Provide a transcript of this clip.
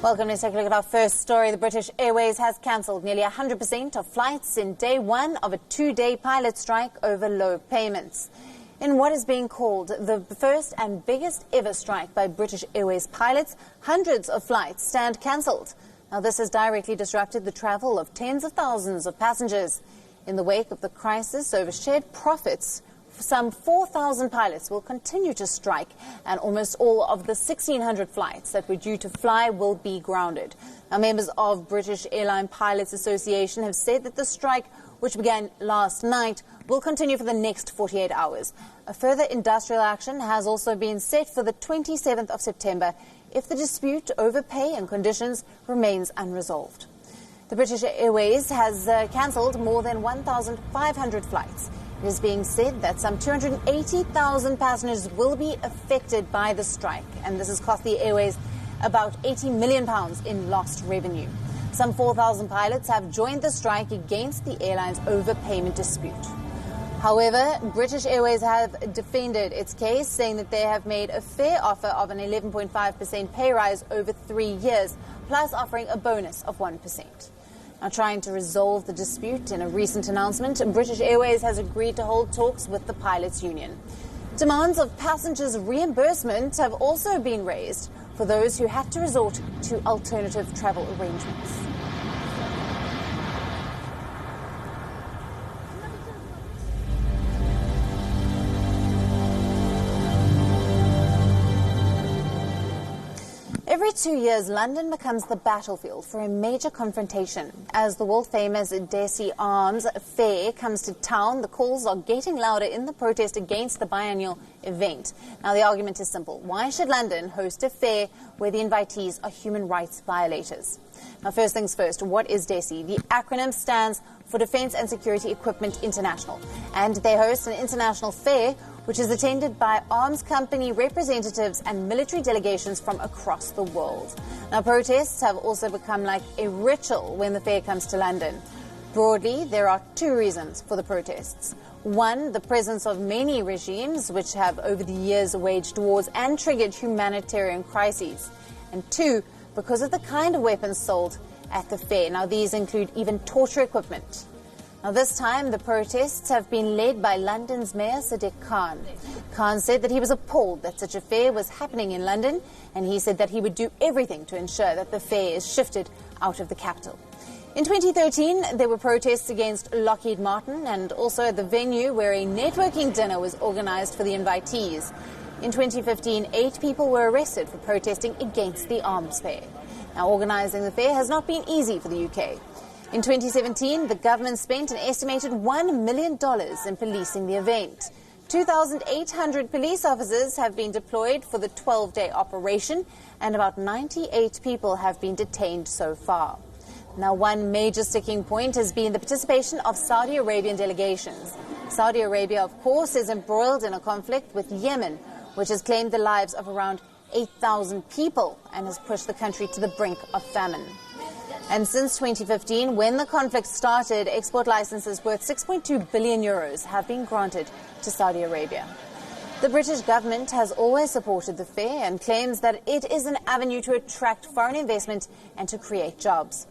Welcome. Let's take a look at our first story. The British Airways has cancelled nearly 100% of flights in day one of a two-day pilot strike over low payments. In what is being called the first and biggest ever strike by British Airways pilots, hundreds of flights stand cancelled. Now, this has directly disrupted the travel of tens of thousands of passengers. In the wake of the crisis over shared profits, some 4,000 pilots will continue to strike, and almost all of the 1,600 flights that were due to fly will be grounded. Now, members of British Airline Pilots Association have said that the strike, which began last night, will continue for the next 48 hours. A further industrial action has also been set for the 27th of September if the dispute over pay and conditions remains unresolved. The British Airways has cancelled more than 1,500 flights. It is being said that some 280,000 passengers will be affected by the strike, and this has cost the Airways about £80 million in lost revenue. Some 4,000 pilots have joined the strike against the airline's overpayment dispute. However, British Airways have defended its case, saying that they have made a fair offer of an 11.5% pay rise over 3 years, plus offering a bonus of 1%. Now, trying to resolve the dispute, in a recent announcement, British Airways has agreed to hold talks with the pilots' union. Demands of passengers' reimbursement have also been raised for those who had to resort to alternative travel arrangements. Every 2 years, London becomes the battlefield for a major confrontation. As the world-famous Desi Arms Fair comes to town, the calls are getting louder in the protest against the biennial event. Now, the argument is simple. Why should London host a fair where the invitees are human rights violators? Now, first things first, what is DESI? The acronym stands for Defence and Security Equipment International, and they host an international fair which is attended by arms company representatives and military delegations from across the world. Now, protests have also become like a ritual when the fair comes to London. Broadly, there are two reasons for the protests. One, the presence of many regimes which have over the years waged wars and triggered humanitarian crises. And two, because of the kind of weapons sold at the fair. Now, these include even torture equipment. Now, this time, the protests have been led by London's Mayor Sadiq Khan. Khan said that he was appalled that such a fair was happening in London, and he said that he would do everything to ensure that the fair is shifted out of the capital. In 2013, there were protests against Lockheed Martin, and also at the venue where a networking dinner was organised for the invitees. In 2015, 8 people were arrested for protesting against the arms fair. Now, organising the fair has not been easy for the UK. In 2017, the government spent an estimated $1 million in policing the event. 2,800 police officers have been deployed for the 12-day operation, and about 98 people have been detained so far. Now, one major sticking point has been the participation of Saudi Arabian delegations. Saudi Arabia, of course, is embroiled in a conflict with Yemen, which has claimed the lives of around 8,000 people and has pushed the country to the brink of famine. And since 2015, when the conflict started, export licenses worth €6.2 billion have been granted to Saudi Arabia. The British government has always supported the fair and claims that it is an avenue to attract foreign investment and to create jobs.